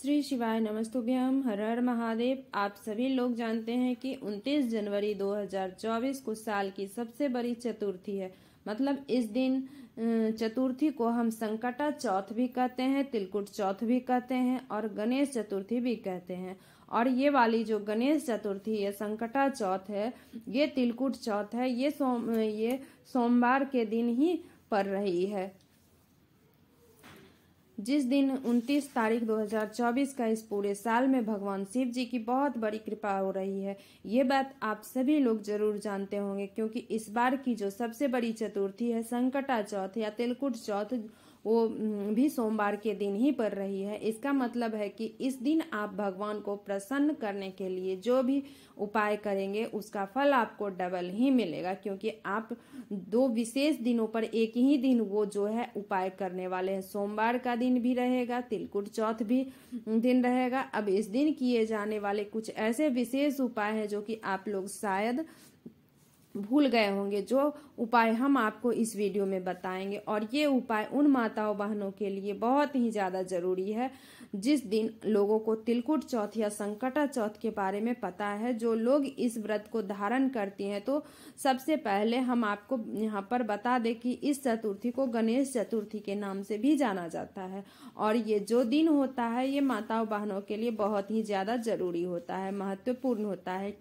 श्री शिवाय नमस्तुभ्यम। हर हर महादेव। आप सभी लोग जानते हैं कि 29 जनवरी 2024 को साल की सबसे बड़ी चतुर्थी है। मतलब इस दिन चतुर्थी को हम संकटा चौथ भी कहते हैं, तिलकुट चौथ भी कहते हैं और गणेश चतुर्थी भी कहते हैं। और ये वाली जो गणेश चतुर्थी है, संकटा चौथ है, ये तिलकुट चौथ है, ये सोमवार के दिन ही पड़ रही है। जिस दिन 29 तारीख 2024 का इस पूरे साल में भगवान शिव जी की बहुत बड़ी कृपा हो रही है। ये बात आप सभी लोग जरूर जानते होंगे, क्योंकि इस बार की जो सबसे बड़ी चतुर्थी है, संकटा चौथ या तिलकुट चौथ, वो भी सोमवार के दिन ही पड़ रही है। इसका मतलब है कि इस दिन आप भगवान को प्रसन्न करने के लिए जो भी उपाय करेंगे उसका फल आपको डबल ही मिलेगा, क्योंकि आप दो विशेष दिनों पर एक ही दिन वो जो है उपाय करने वाले हैं। सोमवार का दिन भी रहेगा, तिलकुट चौथ भी दिन रहेगा। अब इस दिन किए जाने वाले कुछ ऐसे विशेष उपाय हैं जो कि आप लोग शायद भूल गए होंगे, जो उपाय हम आपको इस वीडियो में बताएंगे। और ये उपाय उन माताओं बहनों के लिए बहुत ही ज्यादा जरूरी है जिस दिन लोगों को तिलकुट चौथ या संकटा चौथ के बारे में पता है। जो लोग इस व्रत को धारण करती हैं, तो सबसे पहले हम आपको यहाँ पर बता दें कि इस चतुर्थी को गणेश चतुर्थी के नाम से भी जाना जाता है। और ये जो दिन होता है, ये माताओं बहनों के लिए बहुत ही ज्यादा जरूरी होता है, महत्वपूर्ण होता है।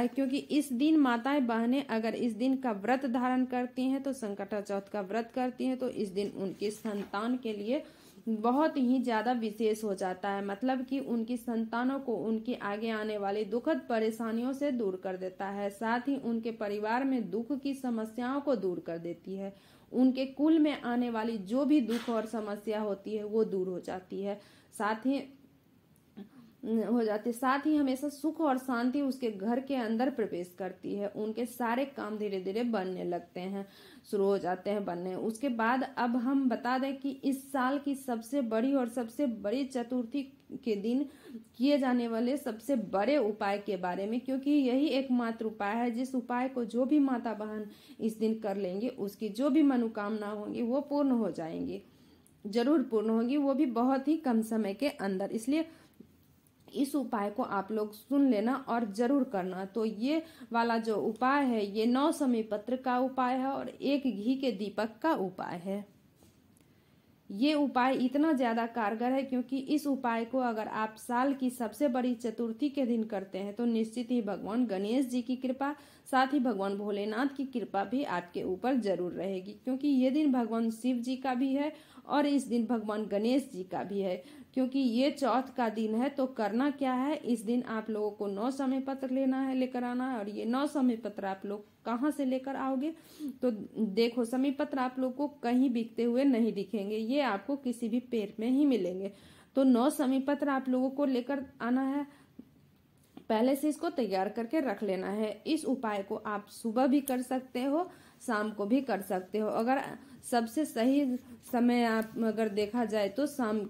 क्योंकि इस दिन माताएं बहनें अगर इस दिन का व्रत धारण करती हैं, तो संकटा चौथ का व्रत करती हैं, तो इस दिन उनकी संतान के लिए बहुत ही ज्यादा विशेष हो जाता है। मतलब कि उनकी संतानों को उनकी आगे आने वाली दुखद परेशानियों से दूर कर देता है, साथ ही उनके परिवार में दुख की समस्याओं को दूर कर देती है। उनके कुल में आने वाली जो भी दुख और समस्या होती है वो दूर हो जाती है, साथ ही हमेशा सुख और शांति उसके घर के अंदर प्रवेश करती है। उनके सारे काम धीरे धीरे बनने लगते हैं, शुरू हो जाते हैं बनने। उसके बाद अब हम बता दें कि इस साल की सबसे बड़ी और सबसे बड़ी चतुर्थी के दिन किए जाने वाले सबसे बड़े उपाय के बारे में, क्योंकि यही एकमात्र उपाय है जिस उपाय को जो भी माता बहन इस दिन कर लेंगे, उसकी जो भी मनोकामना होंगी वो पूर्ण हो जाएंगी, जरूर पूर्ण होगी, वो भी बहुत ही कम समय के अंदर। इसलिए इस उपाय को आप लोग सुन लेना और जरूर करना। तो ये वाला जो उपाय है, ये 9 समी पत्र का उपाय है और 1 घी के दीपक का उपाय है। ये उपाय इतना ज्यादा कारगर है क्योंकि इस उपाय को अगर आप साल की सबसे बड़ी चतुर्थी के दिन करते हैं, तो निश्चित ही भगवान गणेश जी की कृपा, साथ ही भगवान भोलेनाथ की कृपा भी आपके ऊपर जरूर रहेगी। क्योंकि ये दिन भगवान शिव जी का भी है और इस दिन भगवान गणेश जी का भी है। क्योंकि ये चौथ का दिन है, तो करना क्या है, इस दिन आप लोगों को 9 समय पत्र लेकर आना है। और ये 9 समय पत्र आप लोग कहाँ से लेकर आओगे, तो देखो, समय पत्र आप लोग को कहीं बिकते हुए नहीं दिखेंगे, ये आपको किसी भी पेड़ में ही मिलेंगे। तो 9 समय पत्र आप लोगों को लेकर आना है, पहले से इसको तैयार करके रख लेना है। इस उपाय को आप सुबह भी कर सकते हो, शाम को भी कर सकते हो। अगर सबसे सही समय आप अगर देखा जाए तो शाम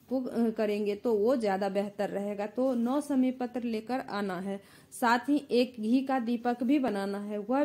को करेंगे तो वो ज्यादा बेहतर रहेगा। तो 9 समय पत्र लेकर आना है, साथ ही 1 घी का दीपक भी बनाना है। वह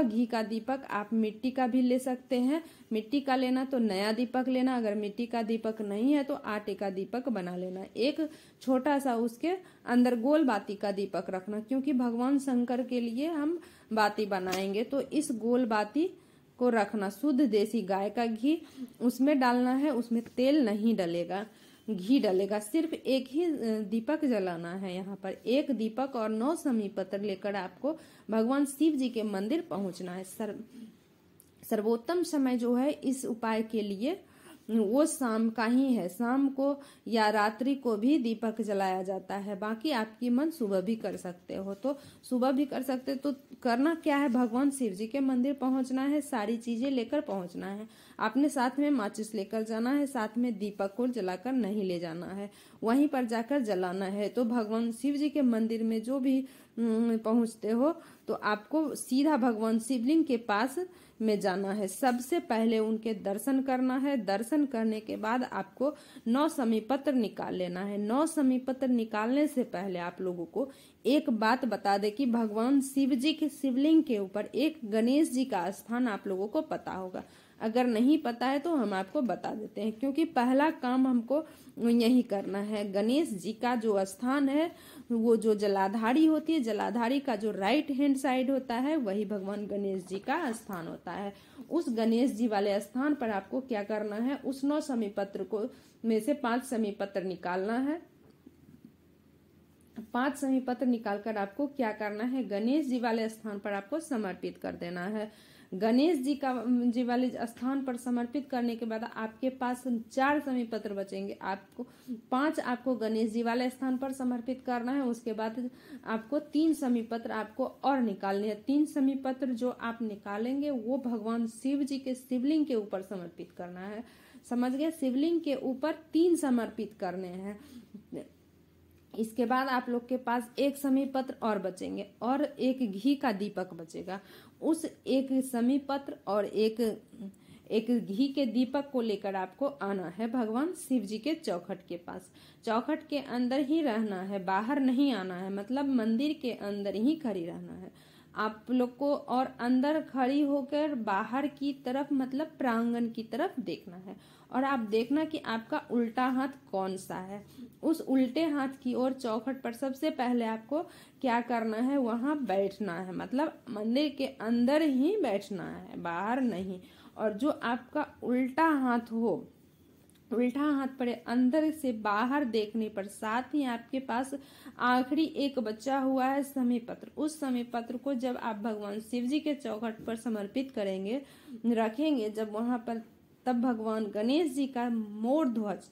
घी का दीपक आप मिट्टी का भी ले सकते हैं। मिट्टी का लेना तो नया दीपक लेना, अगर मिट्टी का दीपक नहीं है तो आटे का दीपक बना लेना। एक छोटा सा उसके अंदर गोल बाती का दीपक रखना, क्योंकि भगवान शंकर के लिए हम बाती बनाएंगे। तो इस गोल बाती को रखना, शुद्ध देसी गाय का घी उसमें डालना है, उसमें तेल नहीं डलेगा, घी डलेगा। सिर्फ 1 ही दीपक जलाना है। यहाँ पर 1 दीपक और 9 समी पत्र लेकर आपको भगवान शिव जी के मंदिर पहुंचना है। सर्वोत्तम समय जो है इस उपाय के लिए वो शाम का ही है। शाम को या रात्रि को भी दीपक जलाया जाता है। बाकी आपकी मन सुबह भी कर सकते हो, तो सुबह भी कर सकते। तो करना क्या है, भगवान शिव जी के मंदिर पहुंचना है, सारी चीजें लेकर पहुंचना है। आपने साथ में माचिस लेकर जाना है, साथ में दीपक को जलाकर नहीं ले जाना है, वहीं पर जाकर जलाना है। तो भगवान शिव जी के मंदिर में जो भी पहुंचते हो, तो आपको सीधा भगवान शिवलिंग के पास में जाना है। सबसे पहले उनके दर्शन करना है। दर्शन करने के बाद आपको 9 समी पत्र निकाल लेना है। 9 समी पत्र निकालने से पहले आप लोगों को एक बात बता दे कि भगवान शिव जी के शिवलिंग के ऊपर एक गणेश जी का स्थान आप लोगों को पता होगा। अगर नहीं पता है तो हम आपको बता देते हैं, क्योंकि पहला काम हमको यही करना है। गणेश जी का जो स्थान है वो जो जलाधारी होती है, जलाधारी का जो राइट हैंड साइड होता है वही भगवान गणेश जी का स्थान होता है। उस गणेश जी वाले स्थान पर आपको क्या करना है, उस 9 समीपत्र को में से 5 समीपत्र निकालना है। 5 समीपत्र निकालकर आपको क्या करना है, गणेश जी वाले स्थान पर आपको समर्पित कर देना है। गणेश जी वाले स्थान पर समर्पित करने के बाद आपके पास 4 समीपत्र बचेंगे। 5 आपको गणेश जी वाले स्थान पर समर्पित करना है। उसके बाद आपको 3 समीपत्र आपको और निकालने हैं। 3 समीपत्र जो आप निकालेंगे वो भगवान शिव जी के शिवलिंग के ऊपर समर्पित करना है। समझ गए, शिवलिंग के ऊपर 3 समर्पित करने हैं। इसके बाद आप लोग के पास 1 समीपत्र और बचेंगे और 1 घी का दीपक बचेगा। उस 1 समीपत्र और एक घी के दीपक को लेकर आपको आना है भगवान शिव जी के चौखट के पास। चौखट के अंदर ही रहना है, बाहर नहीं आना है, मतलब मंदिर के अंदर ही खड़ी रहना है आप लोग को। और अंदर खड़ी होकर बाहर की तरफ मतलब प्रांगण की तरफ देखना है और आप देखना कि आपका उल्टा हाथ कौन सा है। उस उल्टे हाथ की ओर चौखट पर सबसे पहले आपको क्या करना है, वहां बैठना है, मतलब मंदिर के अंदर ही बैठना है, बाहर नहीं। और जो आपका उल्टा हाथ हो, उल्टा हाथ पड़े अंदर से बाहर देखने पर, साथ ही आपके पास आखिरी एक बचा हुआ है समीपत्र। उस समीपत्र को जब आप भगवान शिव जी के चौखट पर समर्पित करेंगे, रखेंगे जब वहां पर, तब भगवान गणेश जी का मोर ध्वज,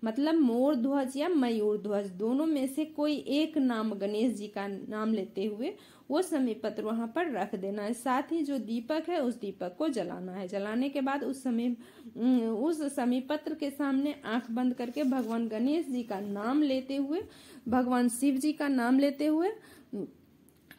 मतलब मोर ध्वज या मयूर ध्वज, दोनों में से कोई एक नाम, गणेश जी का नाम लेते हुए वो समीपत्र वहां पर रख देना है। साथ ही जो दीपक है उस दीपक को जलाना है। जलाने के बाद उस समीपत्र के सामने आंख बंद करके भगवान गणेश जी का नाम लेते हुए, भगवान शिव जी का नाम लेते हुए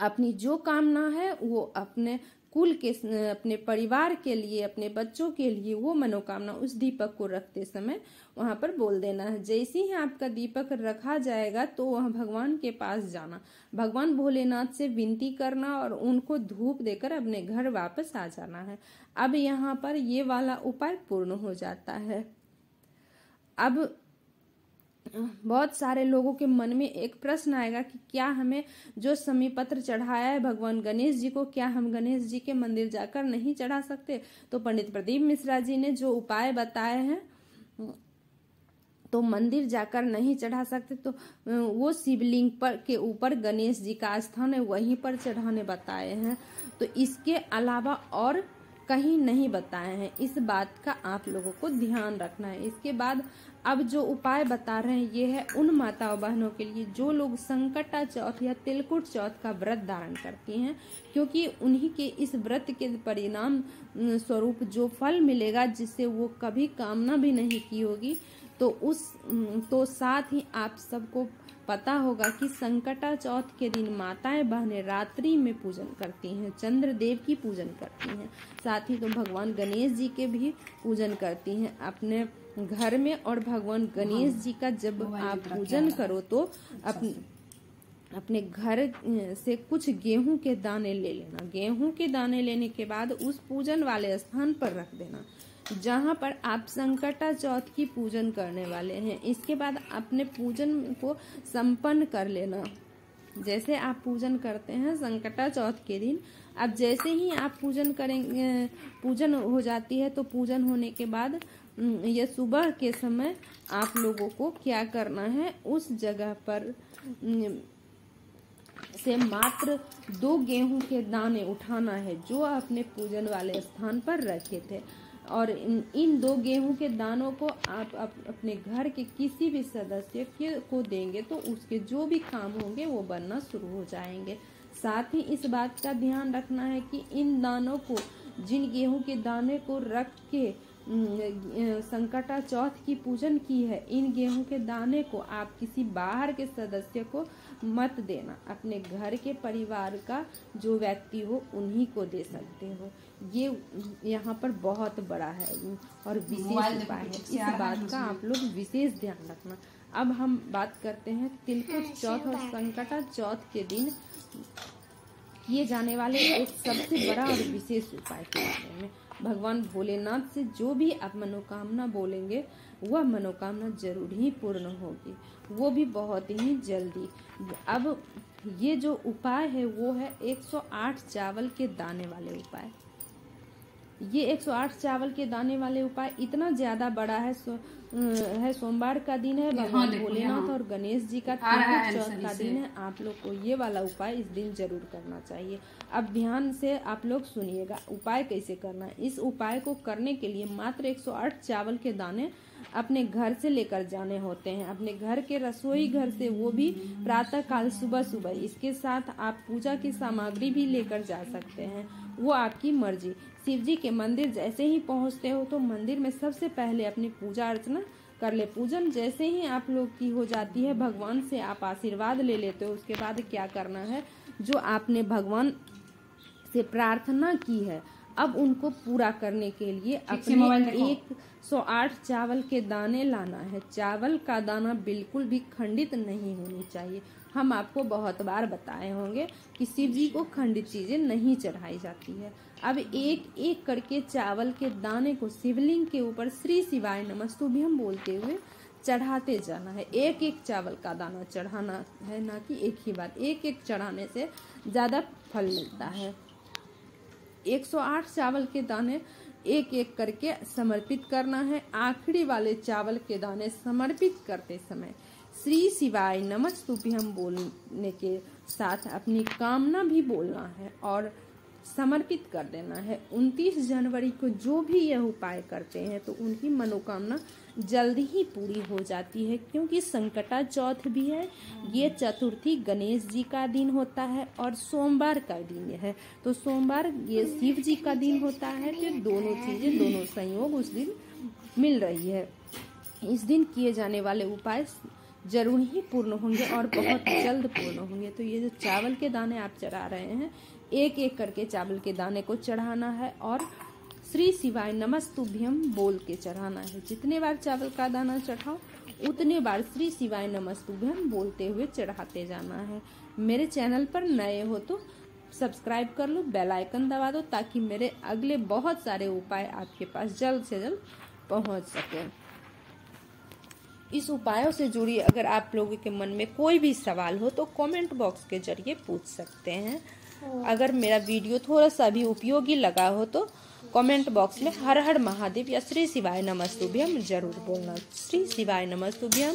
अपनी जो कामना है वो अपने कुल के, अपने परिवार के लिए, अपने बच्चों के लिए वो मनोकामना उस दीपक को रखते समय वहां पर बोल देना है। जैसे ही आपका दीपक रखा जाएगा तो वह भगवान के पास जाना, भगवान भोलेनाथ से विनती करना और उनको धूप देकर अपने घर वापस आ जाना है। अब यहाँ पर ये वाला उपाय पूर्ण हो जाता है। अब बहुत सारे लोगों के मन में एक प्रश्न आएगा कि क्या हमें जो समीपत्र चढ़ाया है भगवान गणेश जी को, क्या हम गणेश जी के मंदिर जाकर नहीं चढ़ा सकते? तो पंडित प्रदीप मिश्रा जी ने जो उपाय बताए हैं तो मंदिर जाकर नहीं चढ़ा सकते, तो वो शिवलिंग पर के ऊपर गणेश जी का स्थान है, वहीं पर चढ़ाने बताए हैं। तो इसके अलावा और कहीं नहीं बताए हैं। इस बात का आप लोगों को ध्यान रखना है। इसके बाद अब जो उपाय बता रहे हैं ये है उन माताओं बहनों के लिए जो लोग संकटा चौथ या तिलकुट चौथ का व्रत धारण करती हैं, क्योंकि उन्हीं के इस व्रत के परिणाम स्वरूप जो फल मिलेगा जिससे वो कभी कामना भी नहीं की होगी, तो साथ ही आप सबको पता होगा कि संकटा चौथ के दिन माताएं बहनें रात्रि में पूजन करती हैं, चंद्र देव की पूजन करती हैं, साथ ही तो भगवान गणेश जी के भी पूजन करती हैं अपने घर में। और भगवान गणेश जी का जब आप पूजन करो तो अपने घर से कुछ गेहूं के दाने ले लेना। गेहूं के दाने लेने के बाद उस पूजन वाले स्थान पर रख देना जहां पर आप संकटा चौथ की पूजन करने वाले हैं। इसके बाद अपने पूजन को संपन्न कर लेना। जैसे आप पूजन करते हैं संकटा चौथ के दिन, अब जैसे ही आप पूजन करेंगे, पूजन हो जाती है, तो पूजन होने के बाद ये सुबह के समय आप लोगों को क्या करना है, उस जगह पर से मात्र 2 गेहूं के दाने उठाना है जो अपने पूजन वाले स्थान पर रखे थे, और इन 2 गेहूं के दानों को आप अपने घर के किसी भी सदस्य को देंगे तो उसके जो भी काम होंगे वो बनना शुरू हो जाएंगे। साथ ही इस बात का ध्यान रखना है कि इन दानों को, जिन गेहूं के दाने को रख के संकटा चौथ की पूजन की है, इन गेहूं के दाने को आप किसी बाहर के सदस्य को मत देना, अपने घर के परिवार का जो व्यक्ति हो उन्हीं को दे सकते हो। ये यहाँ पर बहुत बड़ा है और विशेष उपाय है, इस बात का आप लोग विशेष ध्यान रखना। अब हम बात करते हैं तिलकुट चौथ और संकटा चौथ के दिन किए जाने वाले एक सबसे बड़ा और विशेष उपाय के बारे में। भगवान भोलेनाथ से जो भी आप मनोकामना बोलेंगे वह मनोकामना जरूर ही पूर्ण होगी, वो भी बहुत ही जल्दी। अब ये जो उपाय है वो है 108 चावल के दाने वाले उपाय। ये 108 चावल के दाने वाले उपाय इतना ज्यादा बड़ा है। सोमवार का दिन है, भगवान भोलेनाथ और गणेश जी का चौथ का दिन है। आप लोग को ये वाला उपाय इस दिन जरूर करना चाहिए। अब ध्यान से आप लोग सुनिएगा उपाय कैसे करना है। इस उपाय को करने के लिए मात्र 108 चावल के दाने अपने घर से लेकर जाने होते हैं, अपने घर के रसोई घर से, वो भी प्रातः काल सुबह सुबह। इसके साथ आप पूजा की सामग्री भी लेकर जा सकते हैं, वो आपकी मर्जी। शिव जी के मंदिर जैसे ही पहुंचते हो तो मंदिर में सबसे पहले अपनी पूजा अर्चना कर ले। पूजन जैसे ही आप लोग की हो जाती है, भगवान से आप आशीर्वाद ले लेते हो। उसके बाद क्या करना है, जो आपने भगवान से प्रार्थना की है अब उनको पूरा करने के लिए अपने 108 चावल के दाने लाना है। चावल का दाना बिल्कुल भी खंडित नहीं होनी चाहिए। हम आपको बहुत बार बताए होंगे कि शिव जी को खंडित चीजें नहीं चढ़ाई जाती है। अब एक एक करके चावल के दाने को शिवलिंग के ऊपर श्री शिवाय नमस्तुभ्यम बोलते हुए चढ़ाते जाना है। एक एक चावल का दाना चढ़ाना है, ना कि एक ही बार। एक एक चढ़ाने से ज्यादा फल मिलता है। 108 चावल के दाने एक एक करके समर्पित करना है। आखिरी वाले चावल के दाने समर्पित करते समय श्री शिवाय नमस्तुभ्यम बोलने के साथ अपनी कामना भी बोलना है और समर्पित कर देना है। 29 जनवरी को जो भी यह उपाय करते हैं तो उनकी मनोकामना जल्दी ही पूरी हो जाती है, क्योंकि संकटा चौथ भी है। ये चतुर्थी गणेश जी का दिन होता है और सोमवार का दिन है, तो सोमवार ये शिव जी का दिन होता है। फिर दोनों चीजें, दोनों संयोग उस दिन मिल रही है। इस दिन किए जाने वाले उपाय जरूर ही पूर्ण होंगे और बहुत जल्द पूर्ण होंगे। तो ये जो चावल के दाने आप चढ़ा रहे हैं, एक एक करके चावल के दाने को चढ़ाना है और श्री शिवाय नमस्तुभ्यम बोल के चढ़ाना है। जितने बार चावल का दाना चढ़ाओ उतने बार श्री शिवाय नमस्तुभ्यम बोलते हुए चढ़ाते जाना है। मेरे चैनल पर नए हो तो सब्सक्राइब कर लो, बेल आइकन दबा दो, ताकि मेरे अगले बहुत सारे उपाय आपके पास जल्द से जल्द पहुंच सके। इस उपायों से जुड़ी अगर आप लोगों के मन में कोई भी सवाल हो तो कमेंट बॉक्स के जरिए पूछ सकते हैं। अगर मेरा वीडियो थोड़ा सा भी उपयोगी लगा हो तो कमेंट बॉक्स में हर हर महादेव या श्री शिवाय नमस्तुभ्यम जरूर बोलना। श्री शिवाय नमस्तुभ्यम।